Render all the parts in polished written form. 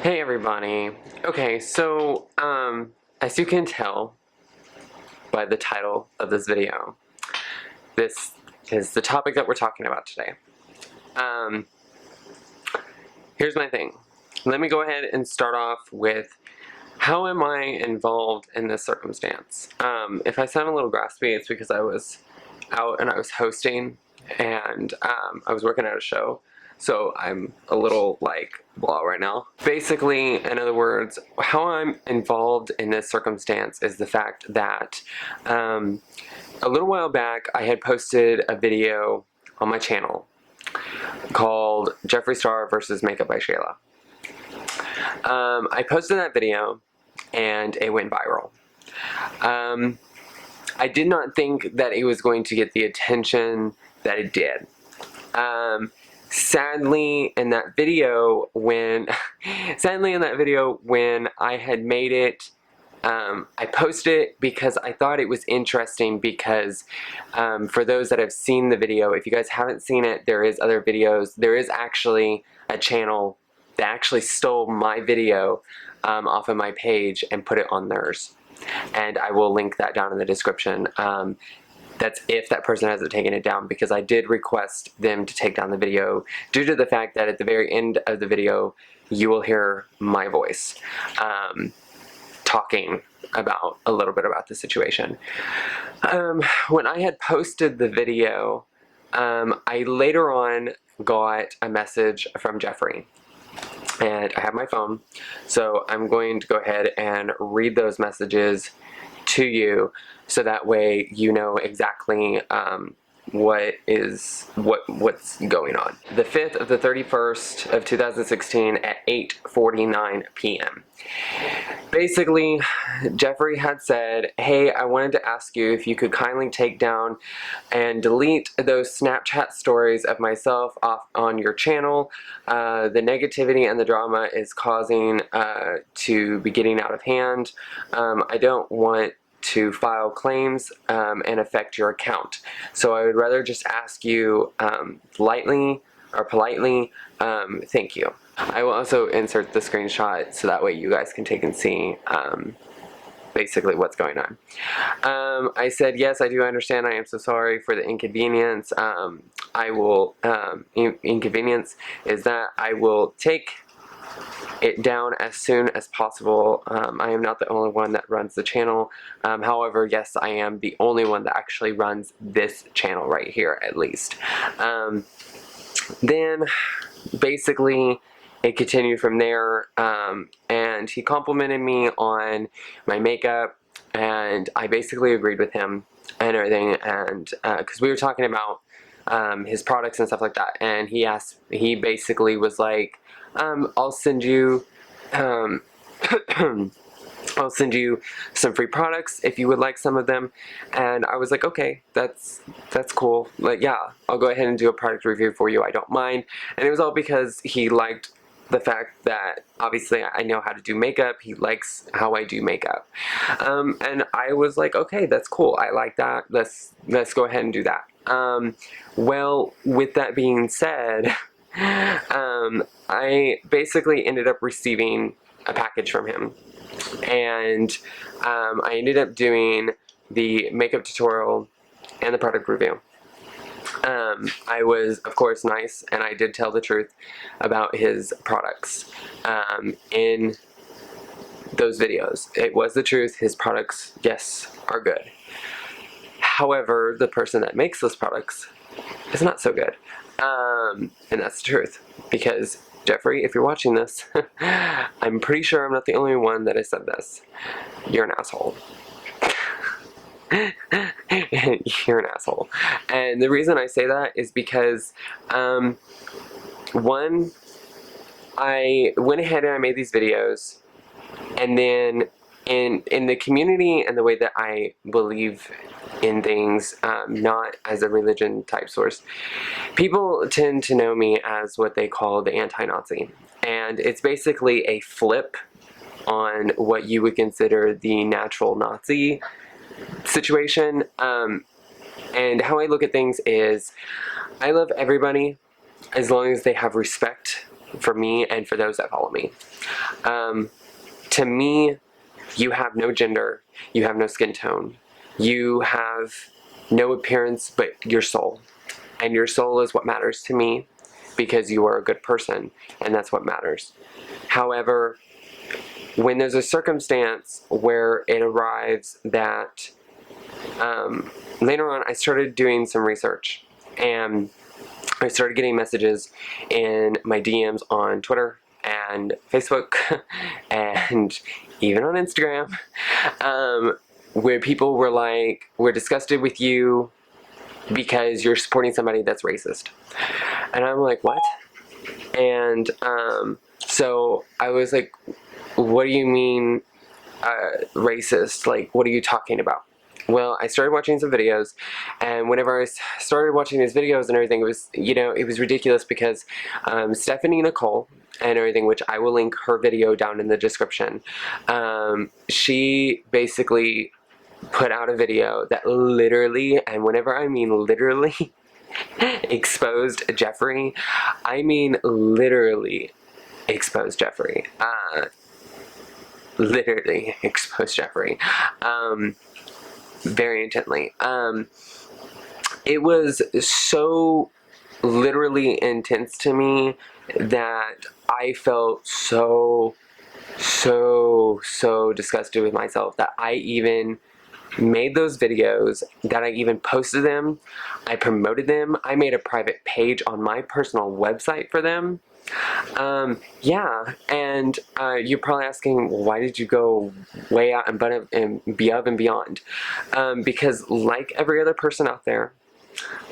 Hey everybody. Okay, so as you can tell by the title of this video, this is the topic that we're talking about today. Here's my thing. Let me go ahead and start off with how am I involved in this circumstance? If I sound a little graspy, it's because I was out and I was hosting and I was working at a show. So I'm a little like blah right now. Basically, in other words, how I'm involved in this circumstance is the fact that a little while back I had posted a video on my channel called Jeffree Star versus Makeup by Shayla. I posted that video and it went viral. I did not think that it was going to get the attention that it did. Sadly in that video when I had made it, I posted it because I thought it was interesting because for those that have seen the video, if you guys haven't seen it, there is other videos. There is actually a channel that actually stole my video off of my page and put it on theirs. And I will link that down in the description. That's if that person hasn't taken it down, because I did request them to take down the video due to the fact that at the very end of the video you will hear my voice talking about a little bit about the situation. When I had posted the video, I later on got a message from Jeffree. And I have my phone, so I'm going to go ahead and read those messages to you so that way you know exactly what's going on. The 5th of the 31st of 2016 at 8:49 p.m. Basically, Jeffree had said, hey, I wanted to ask you if you could kindly take down and delete those Snapchat stories of myself off on your channel. The negativity and the drama is causing to be getting out of hand. I don't want to file claims and affect your account. So I would rather just ask you lightly or politely, thank you. I will also insert the screenshot so that way you guys can take and see basically what's going on. I said, yes, I do understand. I am so sorry for the inconvenience. Inconvenience is that I will take it down as soon as possible. I am not the only one that runs the channel. However, yes, I am the only one that actually runs this channel right here, at least. Then basically it continued from there, and he complimented me on my makeup, and I basically agreed with him and everything, and because we were talking about his products and stuff like that, and he basically was like, I'll send you I'll send you some free products if you would like some of them. And I was like, okay, that's cool. Like, yeah, I'll go ahead and do a product review for you. I don't mind. And it was all because he liked the fact that obviously I know how to do makeup. He likes how I do makeup. And I was like, okay, that's cool. I like that. Let's go ahead and do that. Well, with that being said, I basically ended up receiving a package from him, and I ended up doing the makeup tutorial and the product review. I was, of course, nice, and I did tell the truth about his products in those videos. It was the truth. His products, yes, are good. However, the person that makes those products is not so good. And that's the truth, because Jeffree, if you're watching this, I'm pretty sure I'm not the only one that has said this. You're an asshole. You're an asshole. And the reason I say that is because, one, I went ahead and I made these videos, and then in the community and the way that I believe in things, not as a religion type source, people tend to know me as what they call the anti-Nazi. And it's basically a flip on what you would consider the natural Nazi situation. And how I look at things is, I love everybody as long as they have respect for me and for those that follow me. To me, you have no gender, you have no skin tone, you have no appearance but your soul. And your soul is what matters to me, because you are a good person, and that's what matters. However, when there's a circumstance where it arrives that later on I started doing some research, and I started getting messages in my DMs on Twitter and Facebook and even on Instagram, where people were like, we're disgusted with you because you're supporting somebody that's racist. And I'm like, what? And so I was like, what do you mean racist? Like, what are you talking about? Well, I started watching some videos, and whenever I started watching these videos and everything, it was, you know, it was ridiculous because Stephanie Nicole and everything, which I will link her video down in the description, she basically put out a video that literally, and whenever I mean literally, exposed Jeffree. I mean literally exposed Jeffree. Literally exposed Jeffree. Very intently. It was so literally intense to me that I felt so disgusted with myself that I even made those videos, that I even posted them, I promoted them, I made a private page on my personal website for them. Yeah, and you're probably asking, why did you go way out and above and beyond? Because like every other person out there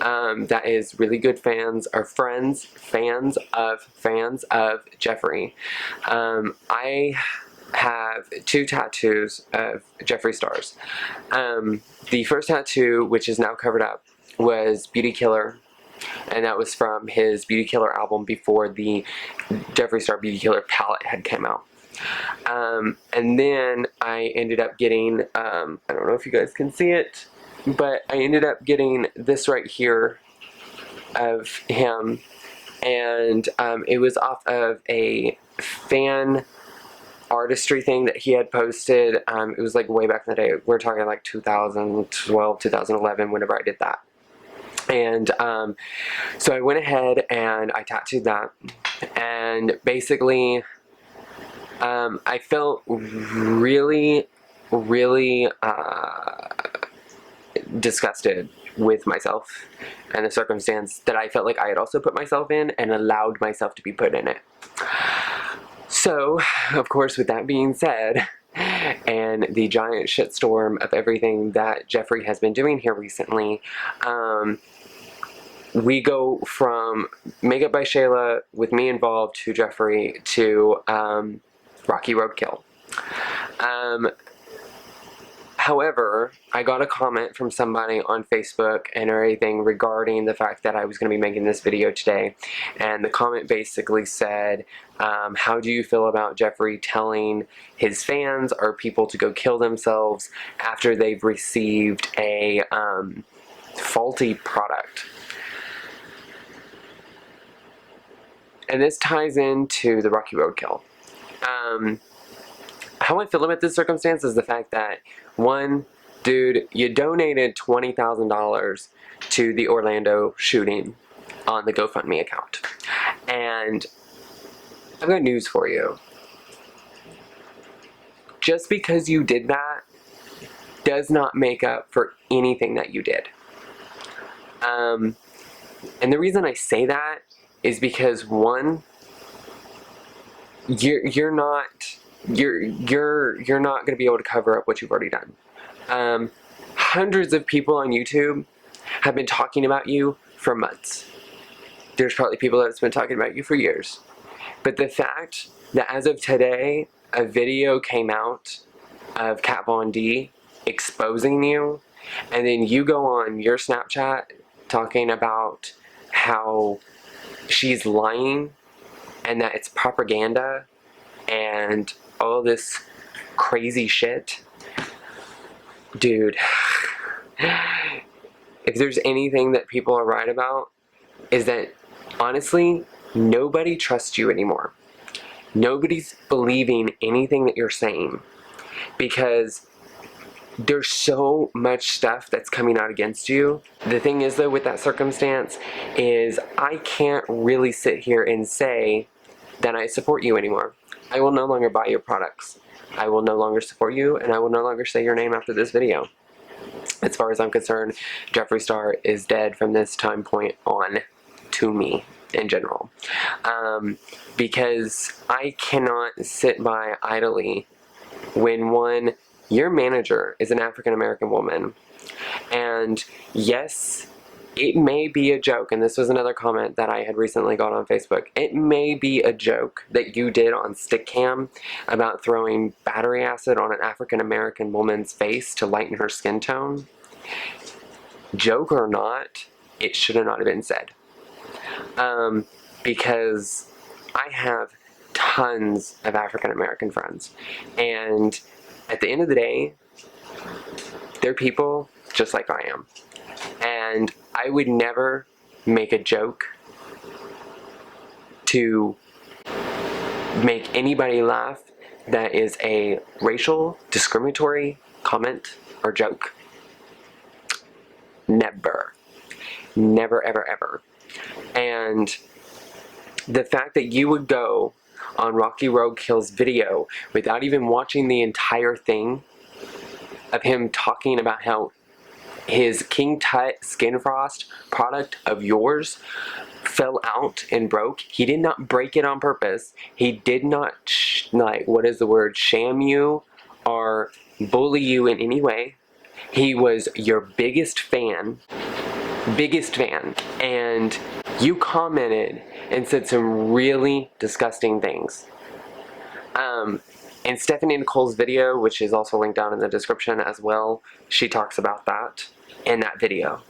that is really good fans or fans of Jeffree, I have 2 tattoos of Jeffree Stars. The first tattoo, which is now covered up, was Beauty Killer, and that was from his Beauty Killer album before the Jeffree Star Beauty Killer palette had come out. And then I ended up getting, I don't know if you guys can see it, but I ended up getting this right here of him, and it was off of a fan artistry thing that he had posted. It was like way back in the day. We're talking like 2012, 2011, whenever I did that. And so I went ahead and I tattooed that, and basically I felt really disgusted with myself and the circumstance that I felt like I had also put myself in and allowed myself to be put in it. So, of course, with that being said, and the giant shitstorm of everything that Jeffree has been doing here recently, we go from Makeup by Shayla with me involved to Jeffree to Rocky Roadkill. However, I got a comment from somebody on Facebook and everything regarding the fact that I was going to be making this video today, and the comment basically said, how do you feel about Jeffree telling his fans or people to go kill themselves after they've received a faulty product? And this ties into the Rocky Roadkill. How I feel about this circumstance is the fact that, one, dude, you donated $20,000 to the Orlando shooting on the GoFundMe account. And I've got news for you. Just because you did that does not make up for anything that you did. And the reason I say that is because, one, you're not going to be able to cover up what you've already done. Hundreds of people on YouTube have been talking about you for months. There's probably people that's been talking about you for years. But the fact that as of today, a video came out of Kat Von D exposing you, and then you go on your Snapchat talking about how she's lying and that it's propaganda and all this crazy shit. Dude, if there's anything that people are right about, is that honestly, Nobody trusts you anymore. Nobody's believing anything that you're saying because there's so much stuff that's coming out against you. The thing is though with that circumstance is I can't really sit here and say that I support you anymore. I will no longer buy your products. I will no longer support you, and I will no longer say your name after this video. As far as I'm concerned, Jeffree Star is dead from this time point on to me in general. Because I cannot sit by idly when one, your manager is an African American woman, and yes, it may be a joke, and this was another comment that I had recently got on Facebook. It may be a joke that you did on Stickcam about throwing battery acid on an African American woman's face to lighten her skin tone. Joke or not, it should have not have been said. Because I have tons of African American friends, and at the end of the day, they're people just like I am. And I would never make a joke to make anybody laugh that is a racial, discriminatory comment or joke. Never. Never, ever, ever. And the fact that you would go on Rocky Roadkill's video without even watching the entire thing of him talking about how his King Tut Skin Frost product of yours fell out and broke. He did not break it on purpose. He did not, sham you or bully you in any way. He was your biggest fan, and you commented and said some really disgusting things. In Stephanie Nicole's video, which is also linked down in the description as well, she talks about that in that video.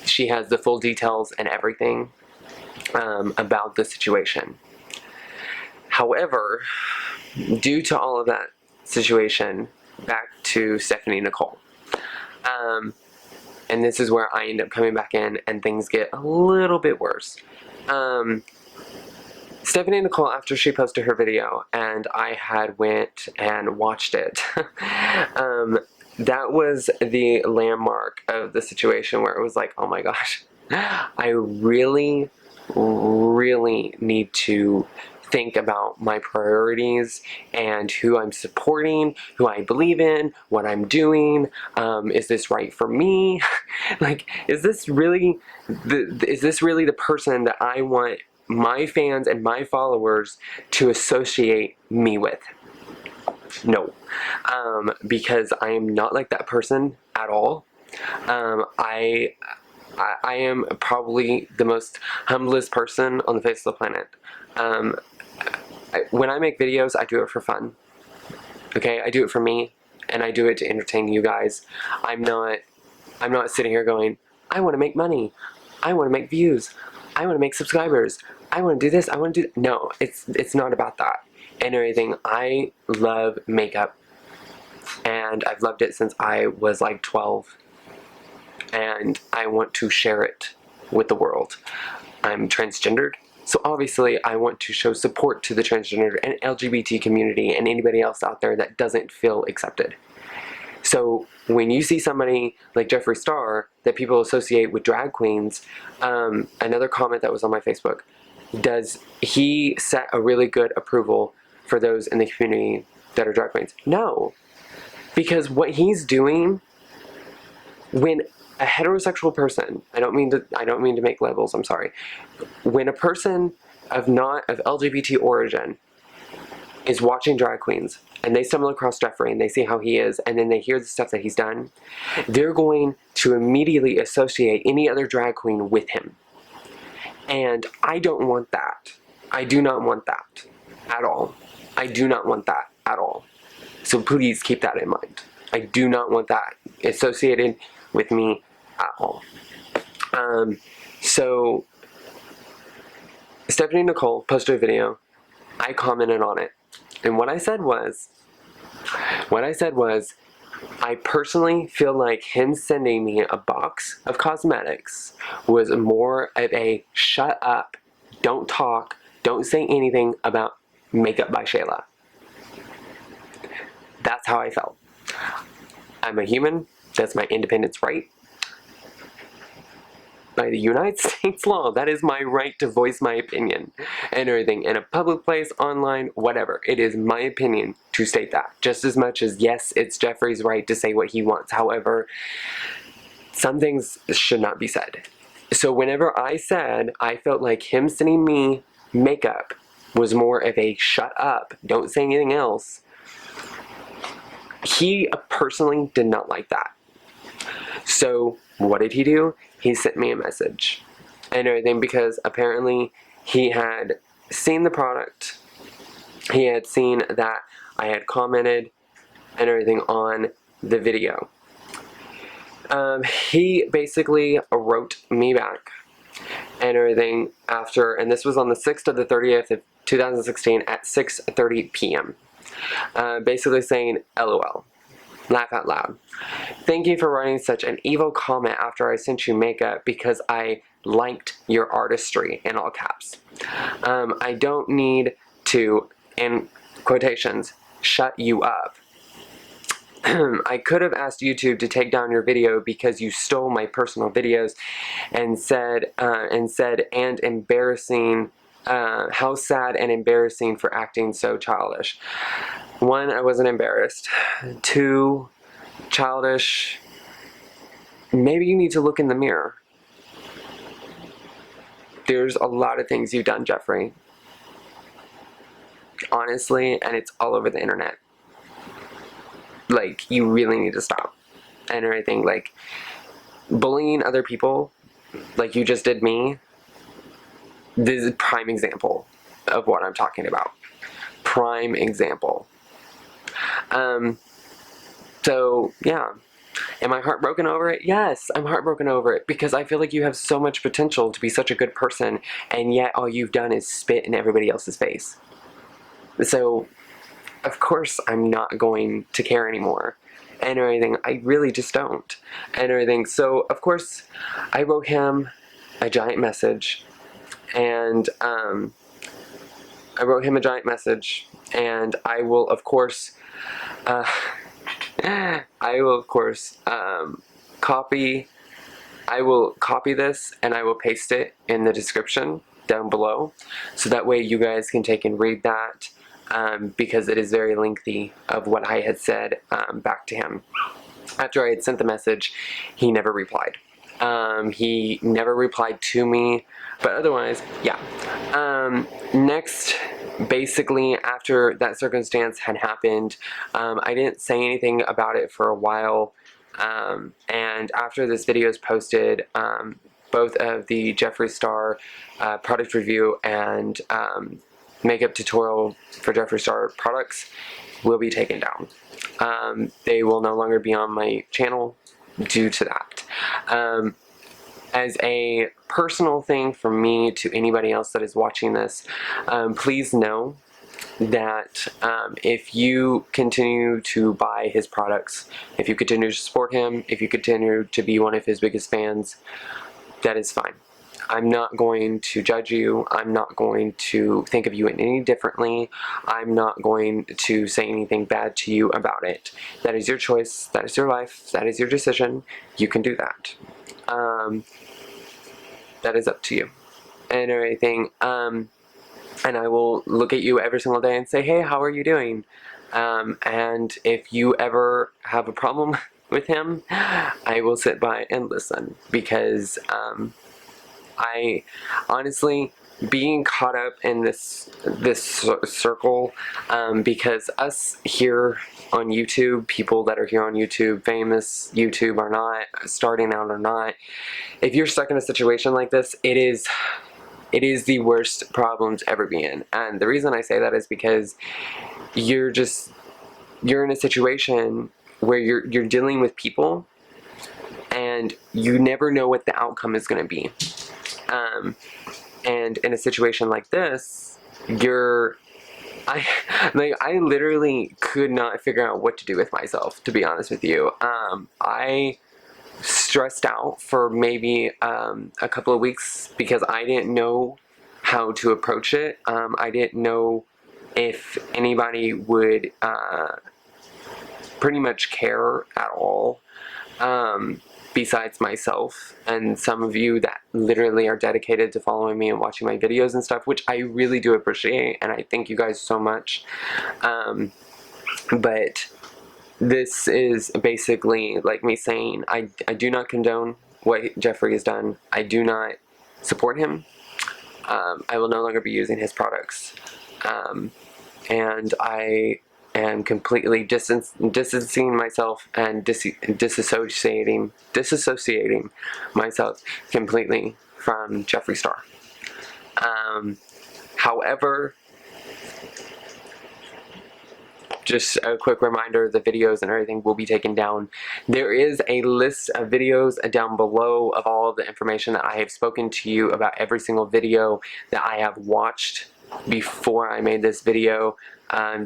She has the full details and everything about the situation. However, due to all of that situation, back to Stephanie Nicole. And this is where I end up coming back in and things get a little bit worse. Stephanie Nicole, after she posted her video and I had went and watched it, that was the landmark of the situation where it was like, oh my gosh, I really, really need to think about my priorities and who I'm supporting, who I believe in, what I'm doing. Is this right for me? Like, is this really the person that I want my fans and my followers to associate me with? No, because I am not like that person at all. I am probably the most humblest person on the face of the planet. When I make videos, I do it for fun. Okay, I do it for me, and I do it to entertain you guys. I'm not sitting here going, I want to make money, I want to make views, I want to make subscribers, I want to do this, I want to do. No, it's not about that and everything. I love makeup, and I've loved it since I was like 12, and I want to share it with the world. I'm transgendered, so obviously I want to show support to the transgender and LGBT community and anybody else out there that doesn't feel accepted. So when you see somebody like Jeffree Star that people associate with drag queens, another comment that was on my Facebook, does he set a really good approval for those in the community that are drag queens? No, because what he's doing, when a heterosexual person, I don't mean to make labels, I'm sorry. When a person of LGBT origin is watching drag queens and they stumble across Jeffree and they see how he is and then they hear the stuff that he's done, they're going to immediately associate any other drag queen with him. And I don't want that. I do not want that at all. I do not want that at all. So please keep that in mind. I do not want that associated with me at all. So Stephanie Nicole posted a video. I commented on it. And what I said was, I personally feel like him sending me a box of cosmetics was more of a shut up don't talk, don't say anything about Makeup by Shayla. That's how I felt. I'm a human. That's my independence right. By the United States law, that is my right to voice my opinion and everything in a public place, online, whatever. It is my opinion to state that. Just as much as, yes, it's Jeffree's right to say what he wants. However, some things should not be said. So whenever I said I felt like him sending me makeup was more of a shut up, don't say anything else, he personally did not like that. So what did he do? He sent me a message and everything because apparently he had seen the product. He had seen that I had commented and everything on the video. He basically wrote me back and everything after, and this was on the 6th of the 30th of 2016 at 6:30 p.m. Basically saying, LOL. Laugh out loud. Thank you for writing such an evil comment after I sent you makeup because I liked your artistry, in all caps. I don't need to, in quotations, shut you up. I could have asked YouTube to take down your video because you stole my personal videos and said embarrassing, how sad and embarrassing for acting so childish. 1, I wasn't embarrassed. 2, childish. Maybe you need to look in the mirror. There's a lot of things you've done, Jeffree. Honestly, and it's all over the internet. Like, you really need to stop. And everything, like, bullying other people, like you just did me, this is a prime example of what I'm talking about. Prime example. So, yeah. Am I heartbroken over it? Yes, I'm heartbroken over it because I feel like you have so much potential to be such a good person, and yet all you've done is spit in everybody else's face. So, of course I'm not going to care anymore and everything. I really just don't and everything. So, of course, I wrote him a giant message, and I will, of course, copy this and I will paste it in the description down below, so that way you guys can take and read that, because it is very lengthy of what I had said back to him. After I had sent the message, he never replied. He never replied to me, but otherwise, yeah. Next, basically, after that circumstance had happened, I didn't say anything about it for a while, and after this video is posted, both of the Jeffree Star product review and makeup tutorial for Jeffree Star products will be taken down. They will no longer be on my channel due to that. As a personal thing from me to anybody else that is watching this, please know that if you continue to buy his products, if you continue to support him, if you continue to be one of his biggest fans, that is fine. I'm not going to judge you. I'm not going to think of you any differently. I'm not going to say anything bad to you about it. That is your choice. That is your life. That is your decision. You can do that. That is up to you and everything. And I will look at you every single day and say, hey, how are you doing? And if you ever have a problem with him, I will sit by and listen, because I honestly, being caught up in this circle, because us here on YouTube, people that are here on YouTube, famous YouTube or not, starting out or not, if you're stuck in a situation like this, it is the worst problem to ever be in. And the reason I say that is because you're in a situation where you're dealing with people and you never know what the outcome is going to be. And in a situation like this, I literally could not figure out what to do with myself, to be honest with you. I stressed out for maybe a couple of weeks because I didn't know how to approach it. I didn't know if anybody would pretty much care at all, besides myself and some of you that literally are dedicated to following me and watching my videos and stuff, which I really do appreciate, and I thank you guys so much. But this is basically like me saying I do not condone what Jeffree has done. I do not support him. I will no longer be using his products. And I am completely distancing myself and disassociating myself completely from Jeffree Star. However, just a quick reminder, the videos and everything will be taken down. There is a list of videos down below of all of the information that I have spoken to you about, every single video that I have watched before I made this video,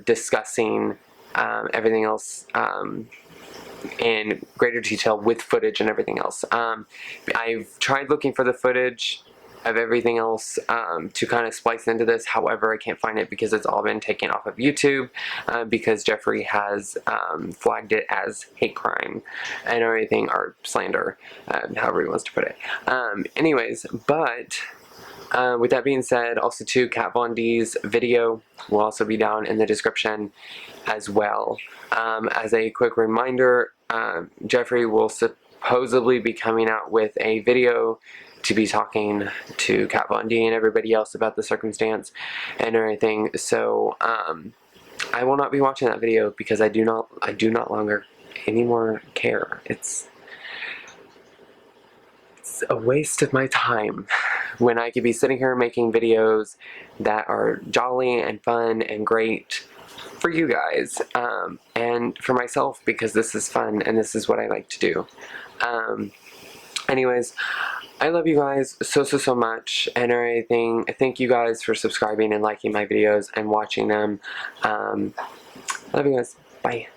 discussing everything else in greater detail with footage and everything else. I've tried looking for the footage of everything else to kind of splice into this. However, I can't find it because it's all been taken off of YouTube, because Jeffree has flagged it as hate crime and everything, or slander, however he wants to put it. Anyways, but with that being said, also too, Kat Von D's video will also be down in the description as well. As a quick reminder, Jeffree will supposedly be coming out with a video to be talking to Kat Von D and everybody else about the circumstance and everything. So I will not be watching that video because I do not longer anymore care. It's a waste of my time when I could be sitting here making videos that are jolly and fun and great for you guys, and for myself, because this is fun and this is what I like to do. Anyways, I love you guys so much and everything. Thank you guys for subscribing and liking my videos and watching them. Love you guys. Bye.